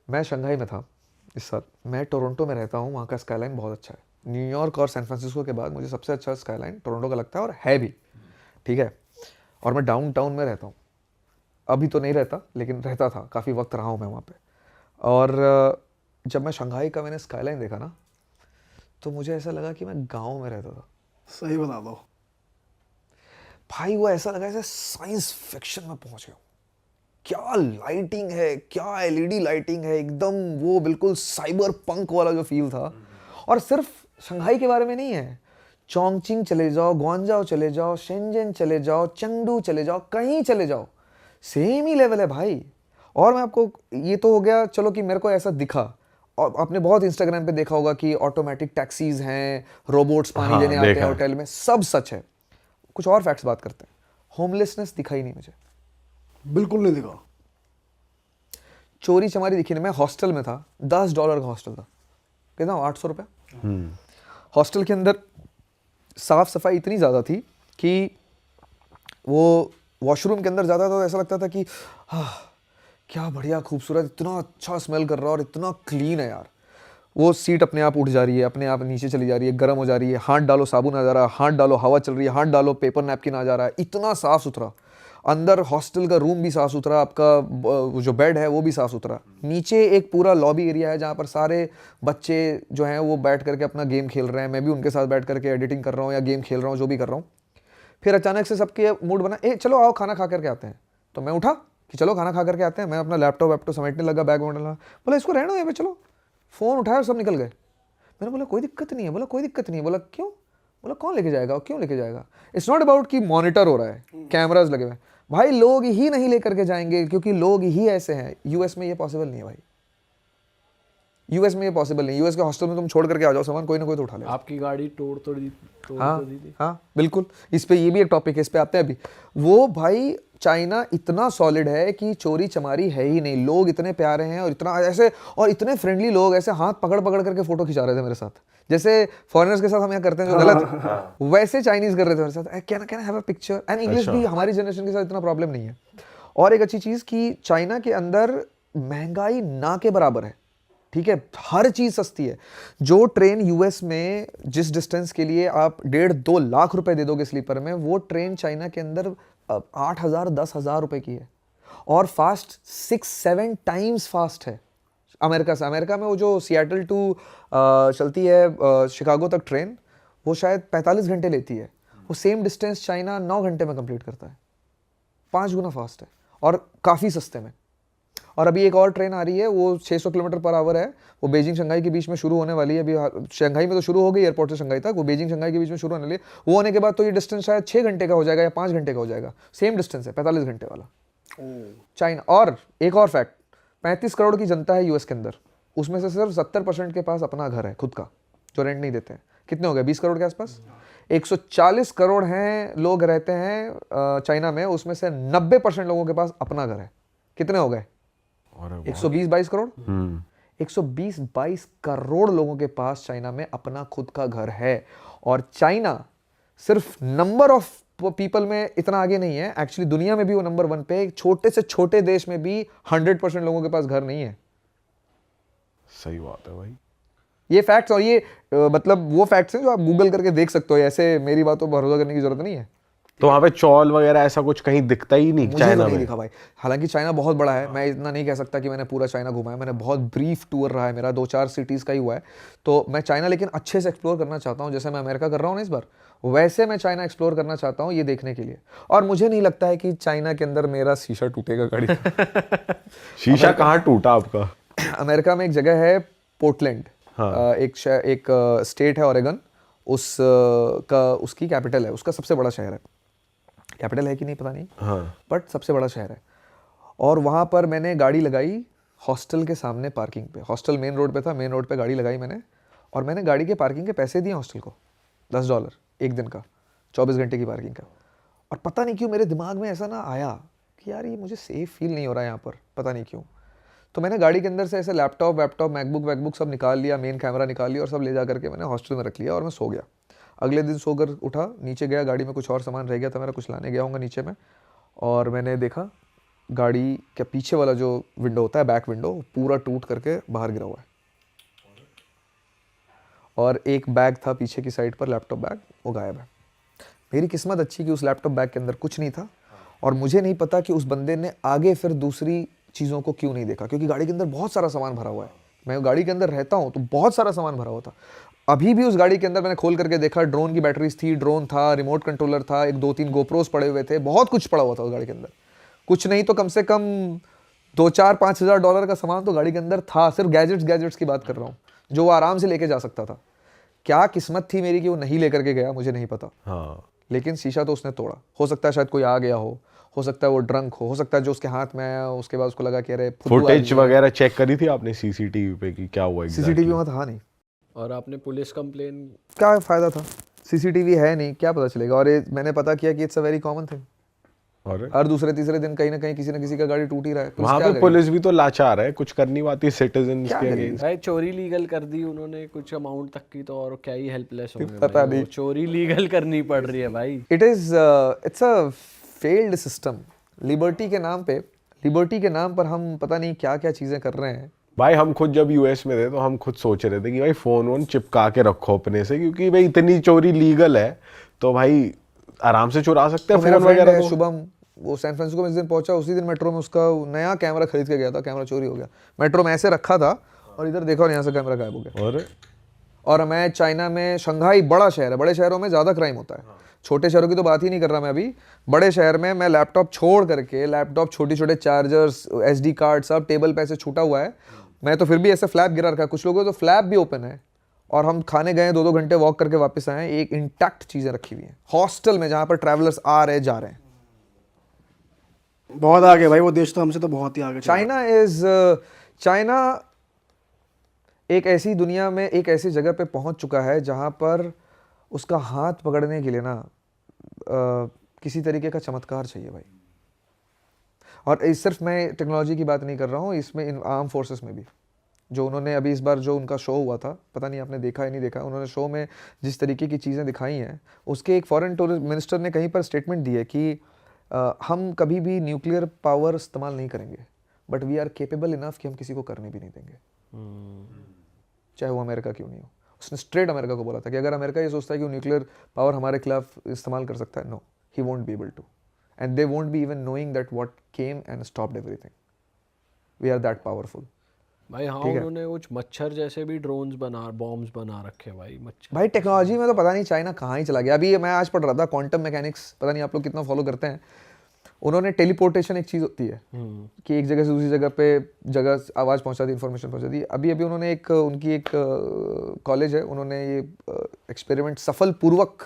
मैं शंघाई में था इस साल। मैं टोरंटो में रहता हूँ, वहाँ का स्काईलाइन बहुत अच्छा है। न्यूयॉर्क और सैन फ्रांसिस्को के बाद मुझे सबसे अच्छा स्काईलाइन टोरंटो का लगता है, और है भी, ठीक है। और मैं डाउन टाउन में रहता हूँ, अभी तो नहीं रहता लेकिन रहता था, काफ़ी वक्त रहा हूँ मैं वहाँ पे। और जब मैं शंघाई का मैंने स्काईलाइन देखा ना, तो मुझे ऐसा लगा कि मैं गाँव में रहता था। सही बता दो। भाई वो ऐसा लगा जैसे साइंस फिक्शन में पहुंच गया हूं। क्या लाइटिंग है, क्या एलईडी लाइटिंग है, एकदम वो बिल्कुल साइबर पंक वाला जो फील था। और सिर्फ शंघाई के बारे में नहीं है, चोंगचिंग चले जाओ, ग्वांजाओ चले जाओ, शेंजन चले जाओ, चंगडू चले जाओ, कहीं चले जाओ, सेम ही लेवल है भाई। और मैं आपको, ये तो हो गया चलो कि मेरे को ऐसा दिखा, और आपने बहुत इंस्टाग्राम पे देखा होगा कि ऑटोमेटिक टैक्सीज हैं, रोबोट्स पानी देने हाँ आते हैं देखा है। होटल में, सब सच है। कुछ और फैक्ट्स बात करते हैं। होमलेसनेस दिखाई नहीं मुझे, बिल्कुल नहीं दिखा। चोरी चमारी दिखी नहीं। मैं हॉस्टल में था, $10 का हॉस्टल था, कितना, 800 रुपये। हॉस्टल के अंदर साफ सफाई इतनी ज़्यादा थी कि वो वॉशरूम के अंदर जाता था तो ऐसा लगता था कि क्या बढ़िया खूबसूरत, इतना अच्छा स्मेल कर रहा है और इतना क्लीन है यार। वो सीट अपने आप उठ जा रही है, अपने आप नीचे चली जा रही है, गर्म हो जा रही है, हाथ डालो साबुन आ जा रहा है, हाथ डालो हवा चल रही है, हाथ डालो पेपर नैपकिन आ जा रहा है, इतना साफ सुथरा। अंदर हॉस्टल का रूम भी साफ सुथरा, आपका जो बेड है वो भी साफ सुथरा। नीचे एक पूरा लॉबी एरिया है जहाँ पर सारे बच्चे जो हैं वो बैठ करके अपना गेम खेल रहे हैं, मैं भी उनके साथ बैठ करके एडिटिंग कर रहा हूँ या गेम खेल रहा हूँ, जो भी कर रहा हूँ। फिर अचानक से सबके मूड बना, ए चलो आओ खाना खा करके आते हैं। तो मैं उठा कि चलो खाना खा करके आते हैं। मैं अपना लैपटॉप वैपटॉप समेटने लगा, बैग वैग लगा, बोला इसको रहना यहाँ पे, चलो। फ़ोन उठाया और सब निकल गए। मैंने बोला कोई दिक्कत नहीं है, बोला कोई दिक्कत नहीं है। बोला क्यों? बोला कौन लेके जाएगा और क्यों लेके जाएगा? इट्स नॉट अबाउट कि मॉनिटर हो रहा है, कैमराज लगे हुए हैं। भाई लोग ही नहीं लेकर के जाएंगे, क्योंकि लोग ही ऐसे हैं। यूएस में ये पॉसिबल नहीं है भाई, यूएस में ये पॉसिबल नहीं। यूएस के हॉस्टल में तुम छोड़ करके आ जाओ सामान, कोई ना कोई तो उठा लेगा। आपकी गाड़ी तोड़ तो दी हाँ थी। हाँ बिल्कुल, इस पे ये भी एक टॉपिक है, इस पे आते हैं अभी। वो भाई चाइना इतना सॉलिड है कि चोरी चमारी है ही नहीं। लोग इतने प्यारे हैं और इतना ऐसे, और इतने फ्रेंडली लोग, ऐसे हाथ पकड़ पकड़ करके फोटो खिंचा रहे थे मेरे साथ, जैसे फॉरेनर्स के साथ हम यहाँ करते हैं जो गलत, वैसे चाइनीज कर रहे थे मेरे साथ। Can I have a picture and English भी हमारी जनरेशन के साथ इतना प्रॉब्लम नहीं है। और एक अच्छी चीज कि चाइना के अंदर महंगाई ना के बराबर है, ठीक है, हर चीज सस्ती है। जो ट्रेन यूएस में जिस डिस्टेंस के लिए आप 1.5-2 लाख रुपए दे दोगे स्लीपर में, वो ट्रेन चाइना के अंदर 8,000 10,000 रुपए की है। और फास्ट 6-7 टाइम्स फास्ट है अमेरिका से। अमेरिका में वो जो सियाटल टू चलती है शिकागो तक ट्रेन, वो शायद 45 घंटे लेती है। वो सेम डिस्टेंस चाइना 9 घंटे में कंप्लीट करता है। 5 गुना फास्ट है और काफ़ी सस्ते में। और अभी एक और ट्रेन आ रही है, वो 600 किलोमीटर पर आवर है। वो बीजिंग शंघाई के बीच में शुरू होने वाली है। अभी शंघाई में तो शुरू हो गई, एयरपोर्ट से शंघाई तक। वो बीजिंग शंघाई के बीच में शुरू होने वाली है। वो होने के बाद तो ये डिस्टेंस शायद 6 घंटे का हो जाएगा या 5 घंटे का हो जाएगा। सेम डिस्टेंस है, 45 घंटे वाला चाइना। और एक और फैक्ट, 35 करोड़ की जनता है यूएस के अंदर, उसमें से सिर्फ 70% के पास अपना घर है खुद का, जो रेंट नहीं देते हैं। कितने हो गए? 20 करोड़ के आसपास। 140 करोड़ हैं लोग रहते हैं चाइना में, उसमें से 90% लोगों के पास अपना घर है। कितने हो गए? 120-22 करोड़। 120-22 करोड़ लोगों के पास चाइना में अपना खुद का घर है। और चाइना सिर्फ नंबर ऑफ पीपल में इतना आगे नहीं है, एक्चुअली दुनिया में भी वो नंबर 1 पे। एक छोटे से छोटे देश में भी 100% लोगों के पास घर नहीं है। सही बात है भाई। ये फैक्ट्स, और ये मतलब वो फैक्ट्स हैं जो आप गूगल करके देख सकते हो, ऐसे मेरी बातों पर भरोसा करने की जरूरत नहीं है। तो वहाँ पे चौल वगैरह ऐसा कुछ कहीं दिखता ही नहीं मुझे चाइना तो नहीं में? दिखा भाई। हालांकि चाइना बहुत बड़ा है, मैं इतना नहीं कह सकता कि मैंने पूरा चाइना घुमा है। मैंने बहुत ब्रीफ टूर रहा है मेरा, 2-4 सिटीज़ का ही हुआ है। तो मैं चाइना लेकिन अच्छे से एक्सप्लोर करना चाहता हूँ, जैसे मैं अमेरिका कर रहा हूँ ना इस बार, वैसे मैं चाइना एक्सप्लोर करना चाहता हूँ, ये देखने के लिए। और मुझे नहीं लगता है कि चाइना के अंदर मेरा शीशा टूटेगा गाड़ी का। शीशा कहाँ टूटा आपका? अमेरिका में एक जगह है पोर्टलैंड, एक स्टेट है ओरेगन, उसकी कैपिटल है, उसका सबसे बड़ा शहर है। कैपिटल है कि नहीं पता नहीं, बट सबसे बड़ा शहर है। और वहाँ पर मैंने गाड़ी लगाई हॉस्टल के सामने पार्किंग पे। हॉस्टल मेन रोड पे था, मेन रोड पे गाड़ी लगाई मैंने, और मैंने गाड़ी के पार्किंग के पैसे दिए हॉस्टल को, $10 एक दिन का, 24 घंटे की पार्किंग का। और पता नहीं क्यों मेरे दिमाग में ऐसा ना आया कि यार ये मुझे सेफ फील नहीं हो रहा है यहाँ पर, पता नहीं क्यों। तो मैंने गाड़ी के अंदर से ऐसे लैपटॉप मैकबुक वैकबुक सब निकाल लिया, मेन कैमरा निकाल लिया और सब ले जा करके मैंने हॉस्टल में रख लिया और मैं सो गया। अगले दिन सोकर उठा, नीचे गया, गाड़ी में कुछ और सामान रह गया था मेरा, कुछ लाने गया हूँगा नीचे में, और मैंने देखा गाड़ी के पीछे वाला जो विंडो होता है, बैक विंडो, पूरा टूट करके बाहर गिरा हुआ है। और एक बैग था पीछे की साइड पर, लैपटॉप बैग, वो गायब है। मेरी किस्मत अच्छी कि उस लैपटॉप बैग के अंदर कुछ नहीं था, और मुझे नहीं पता कि उस बंदे ने आगे फिर दूसरी चीज़ों को क्यों नहीं देखा, क्योंकि गाड़ी के अंदर बहुत सारा सामान भरा हुआ है। मैं गाड़ी के अंदर रहता हूँ तो बहुत सारा सामान भरा हुआ था। अभी भी उस गाड़ी के अंदर मैंने खोल करके देखा, ड्रोन की बैटरीज थी, ड्रोन था, रिमोट कंट्रोलर था, एक 2-3 गोप्रोस पड़े हुए थे, बहुत कुछ पड़ा हुआ था उस गाड़ी के अंदर। कुछ नहीं तो कम से कम 2-4-5 हज़ार डॉलर का सामान तो गाड़ी के अंदर था। सिर्फ गैजेट्स की बात कर रहा हूँ, जो वो आराम से लेके जा सकता था। क्या किस्मत थी मेरी कि वो नहीं लेकर के गया, मुझे नहीं पता। हाँ, लेकिन शीशा तो उसने तोड़ा। हो सकता है शायद कोई आ गया हो सकता है वो ड्रंक हो सकता है जो उसके हाथ में आया उसके बाद उसको लगा कि अरे फुटेज वगैरह चेक करी थी आपने सीसीटीवी पे कि क्या हुआ सीसीटीवी वहाँ था नहीं। और आपने पुलिस कंप्लेन? क्या फ़ायदा था, सीसीटीवी है नहीं, क्या पता चलेगा। और ये मैंने पता किया कि it's a very common thing. और हर दूसरे तीसरे दिन कहीं ना कहीं किसी न किसी का गाड़ी टूट ही रहा है। वहाँ पे पुलिस भी तो लाचार है, कुछ कर नहीं पाती सिटीजन्स के अगेंस्ट। भाई चोरी लीगल कर दी उन्होंने कुछ अमाउंट तक की, तो और क्या ही हेल्पलेस होंगे पता भाई, नहीं। वो चोरी लीगल करनी पड़ रही है भाई। It's a failed system. Liberty के नाम पर हम पता नहीं क्या क्या चीज़ें कर रहे हैं। भाई हम खुद जब यूएस में थे तो हम खुद सोच रहे थे कि भाई फोन वोन चिपका के रखो अपने से, क्योंकि भाई इतनी चोरी लीगल है तो भाई आराम से चुरा सकते हैं मेरा फोन फ्रेंड वगैरह है तो। शुभम, वो सैन फ्रांसिस्को में इस दिन पहुंचा, उसी दिन मेट्रो में उसका नया कैमरा खरीद के गया था, कैमरा चोरी हो गया। मेट्रो में ऐसे रखा था और इधर देखा और यहाँ से कैमरा गायब हो गया। और मैं चाइना में, शंघाई बड़ा शहर है, बड़े शहरों में ज़्यादा क्राइम होता है। छोटे शहरों की तो बात ही नहीं कर रहा मैं अभी। बड़े शहर में मैं लैपटॉप छोड़ करके, लैपटॉप छोटे छोटे चार्जर्स SD कार्ड सब टेबल पे ऐसे छूटा हुआ है। मैं तो फिर भी ऐसे फ्लैप गिरा रखा है, कुछ लोगों को तो फ्लैप भी ओपन है। और हम खाने गए 2-2 घंटे वॉक करके वापस आए, एक इंटैक्ट चीज़ें रखी हुई हैं हॉस्टल में जहाँ पर ट्रैवलर्स आ रहे जा रहे हैं। बहुत आगे भाई वो देश, तो हमसे तो बहुत ही आगे चला। चाइना एक ऐसी दुनिया में, एक ऐसी जगह पे पहुंच चुका है जहां पर उसका हाथ पकड़ने के लिए ना किसी तरीके का चमत्कार चाहिए भाई। और इस सिर्फ मैं टेक्नोलॉजी की बात नहीं कर रहा हूँ, इसमें आर्म फोर्सेस में भी जो उन्होंने अभी इस बार जो उनका शो हुआ था, पता नहीं आपने देखा या नहीं देखा, उन्होंने शो में जिस तरीके की चीज़ें दिखाई हैं, उसके एक फॉरेन टूरिस्ट मिनिस्टर ने कहीं पर स्टेटमेंट दी है कि हम कभी भी न्यूक्लियर पावर इस्तेमाल नहीं करेंगे, but we are capable enough कि हम किसी को करने भी नहीं देंगे, चाहे वो अमेरिका क्यों नहीं हो। उसने स्ट्रेट अमेरिका को बोला था कि अगर अमेरिका ये सोचता है कि वो न्यूक्लियर पावर हमारे खिलाफ इस्तेमाल कर सकता है, no, he won't be able to, and they won't be even knowing that what came and stopped everything. We are that powerful भाई। हाँ, उन्होंने कुछ मच्छर जैसे भी ड्रोन्स बॉम्ब्स बना रखे भाई। मच्छर भाई टेक्नोलॉजी में तो पता नहीं चाइना कहाँ ही चला गया। अभी मैं आज पढ़ रहा था क्वांटम मैकेनिक्स, पता नहीं आप लोग कितना फॉलो करते हैं। उन्होंने टेलीपोर्टेशन एक चीज़ होती है कि एक जगह से दूसरी जगह पे आवाज़ पहुंचा दी, इन्फॉर्मेशन पहुंचा दी। अभी उन्होंने उनकी एक कॉलेज है, उन्होंने ये एक्सपेरिमेंट सफलपूर्वक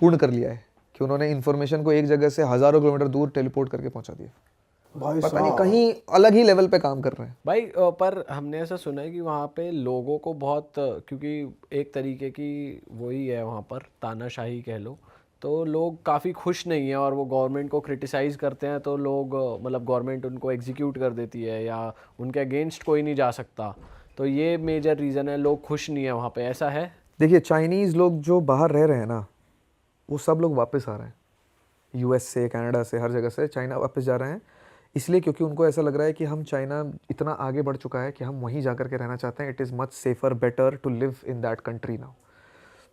पूर्ण कर लिया है कि उन्होंने इन्फॉर्मेशन को एक जगह से हज़ारों किलोमीटर दूर टेलीपोर्ट करके पहुंचा दिया। भाई पता नहीं कहीं अलग ही लेवल पे काम कर रहे हैं भाई। पर हमने ऐसा सुना है कि वहाँ पे लोगों को बहुत, क्योंकि एक तरीके की वही है वहाँ पर तानाशाही कह लो, तो लोग काफ़ी खुश नहीं है और वो गवर्नमेंट को क्रिटिसाइज़ करते हैं, तो लोग मतलब गवर्नमेंट उनको एग्जीक्यूट कर देती है या उनके अगेंस्ट कोई नहीं जा सकता। तो ये मेजर रीज़न है, लोग खुश नहीं है वहाँ पे, ऐसा है? देखिए, चाइनीज़ लोग जो बाहर रह रहे हैं ना, वो सब लोग वापस आ रहे हैं, US से, कनाडा से, हर जगह से चाइना वापस जा रहे हैं, इसलिए क्योंकि उनको ऐसा लग रहा है कि हम चाइना इतना आगे बढ़ चुका है कि हम वहीं जा कर के रहना चाहते हैं। It is much safer, better to live in that country now.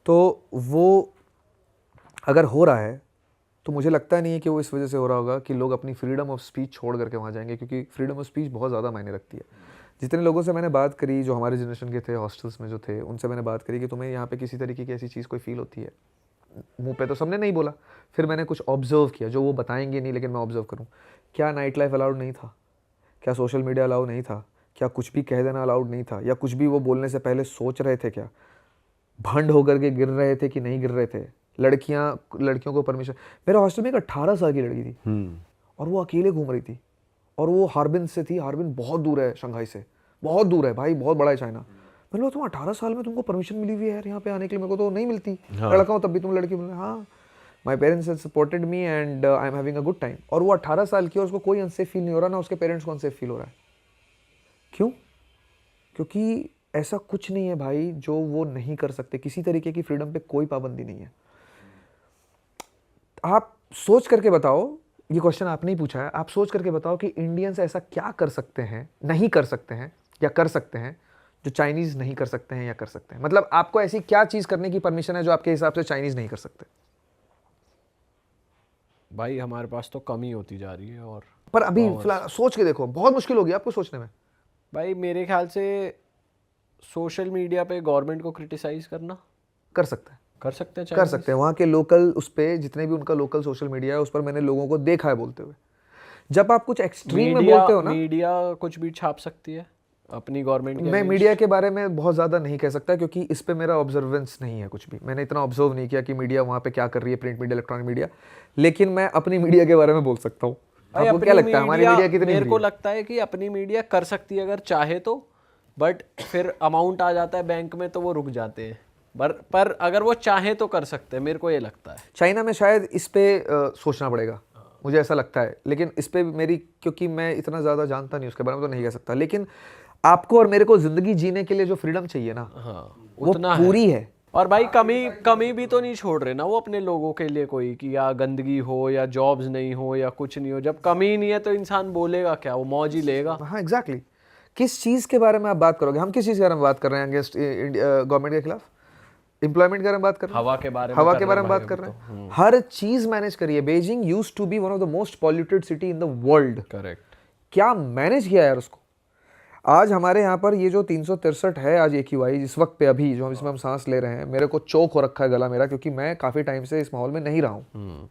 तो वो अगर हो रहा है तो मुझे लगता नहीं है कि वो इस वजह से हो रहा होगा कि लोग अपनी फ्रीडम ऑफ स्पीच छोड़ करके वहाँ जाएंगे, क्योंकि फ्रीडम ऑफ स्पीच बहुत ज़्यादा मायने रखती है। जितने लोगों से मैंने बात करी जो हमारे जनरेशन के थे, हॉस्टल्स में जो थे, उनसे मैंने बात करी कि तुम्हें यहाँ पे किसी तरीके की ऐसी चीज़ कोई फील होती है, मुंह पे तो सबने नहीं बोला, फिर मैंने कुछ ऑब्जर्व किया जो वो बताएंगे नहीं, लेकिन मैं ऑब्जर्व करूँ। क्या नाइट लाइफ अलाउड नहीं था? क्या सोशल मीडिया अलाउड नहीं था? क्या कुछ भी कह देना अलाउड नहीं था? या कुछ भी वो बोलने से पहले सोच रहे थे? क्या भंड होकर के गिर रहे थे कि नहीं गिर रहे थे? लड़कियों को परमिशन, मेरे हॉस्टल में एक 18 साल की लड़की थी और वो अकेले घूम रही थी, और वो हार्बिन से थी। हार्बिन बहुत दूर है शंघाई से, बहुत दूर है भाई, बहुत बड़ा है चाइना। मैंने बोला तुम 18 साल में तुमको परमिशन मिली हुई है यार यहाँ पे आने के लिए? मेरे को तो नहीं मिलती, लड़का हूँ तब भी तुम लड़की मिले। हाँ, my parents have supported me and I am having a good time. और वो 18 साल की और उसको कोई अनसेफ फील नहीं हो रहा, ना उसके पेरेंट्स को अनसेफ फील हो रहा है। क्यों? क्योंकि ऐसा कुछ नहीं है भाई जो वो नहीं कर सकते। किसी तरीके की फ्रीडम पे कोई पाबंदी नहीं है। आप सोच करके बताओ, ये क्वेश्चन आपने ही पूछा है, आप सोच करके बताओ कि इंडियंस ऐसा क्या कर सकते हैं, नहीं कर सकते हैं या कर सकते हैं जो चाइनीज नहीं कर सकते हैं या कर सकते हैं। मतलब आपको ऐसी क्या चीज करने की परमिशन है जो आपके हिसाब से चाइनीज नहीं कर सकते? भाई हमारे पास तो कमी होती जा रही है। और पर अभी फिलहाल सोच के देखो, बहुत मुश्किल होगी आपको सोचने में। भाई मेरे ख्याल से सोशल मीडिया पे गवर्नमेंट को क्रिटिसाइज करना कर सकते हैं, कर सकते हैं कर सकते हैं। वहाँ के लोकल उस पे जितने भी उनका लोकल सोशल मीडिया है उस पर मैंने लोगों को देखा है बोलते हुए। जब आप कुछ एक्सट्रीम में बोलते हो ना, मीडिया कुछ भी छाप सकती है अपनी गवर्नमेंट के मैं against। मीडिया के बारे में बहुत ज़्यादा नहीं कह सकता क्योंकि इस पे मेरा ऑब्जर्वेंस नहीं है कुछ भी। मैंने इतना ऑब्जर्व नहीं किया कि मीडिया वहाँ पे क्या कर रही है, प्रिंट मीडिया, इलेक्ट्रॉनिक मीडिया। लेकिन मैं अपनी मीडिया के बारे में बोल सकता हूँ। भाई आपको क्या लगता है हमारी मीडिया कितनी मेरे को free है? लगता है कि अपनी मीडिया कर सकती है अगर चाहे तो, बट फिर अमाउंट आ जाता है बैंक में तो वो रुक जाते हैं। पर अगर वो चाहे तो कर सकते हैं, मेरे को ये लगता है। चाइना में शायद इस पे सोचना पड़ेगा, मुझे ऐसा लगता है। लेकिन इस पे मेरी, क्योंकि मैं इतना ज़्यादा जानता नहीं उसके बारे में, तो नहीं कह सकता। लेकिन आपको और मेरे को ज़िंदगी जीने के लिए जो फ्रीडम चाहिए ना, हाँ वो उतना पूरी है। और भाई कमी भी तो नहीं छोड़ रहे ना वो अपने लोगों के लिए कोई, कि या गंदगी हो या जॉब्स नहीं हो या कुछ नहीं हो। जब कमी ही नहीं है तो इंसान बोलेगा क्या, वो मौज ही लेगा। हाँ एग्जैक्टली। किस चीज़ के बारे में आप बात करोगे? हम किस चीज़ के बारे में बात कर रहे हैं अगेंस्ट गवर्नमेंट के खिलाफ? एम्प्लॉयमेंट के बारे में बात कर रहे हैं, हवा के बारे में हवा कर के रहे बारे हैं में भाई बात कर अभी रहे तो। हैं। हर चीज़ मैनेज करिए। Beijing used to be one of the most polluted city in the world. Correct. क्या मैनेज किया यार उसको। आज हमारे यहाँ पर ये जो 363 है आज AQI जिस वक्त पे, अभी जो हम इसमें हम सांस ले रहे हैं, मेरे को चोक हो रखा है गला मेरा, क्योंकि मैं काफ़ी टाइम से इस माहौल में नहीं रहा हूँ।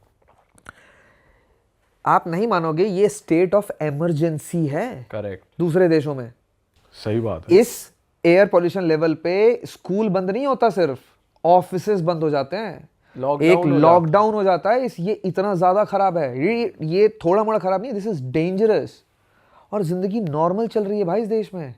आप नहीं मानोगे, ये स्टेट ऑफ इमरजेंसी है करेक्ट। दूसरे देशों में। सही बात है। इस एयर पॉल्यूशन लेवल पे स्कूल बंद नहीं होता, सिर्फ ऑफिसेज बंद हो जाते हैं, एक लॉकडाउन हो जाता है। ये इतना ज्यादा खराब है। ये थोड़ा मोड़ा खराब नहीं, दिस इज डेंजरस। और जिंदगी नॉर्मल चल रही है भाई इस देश में।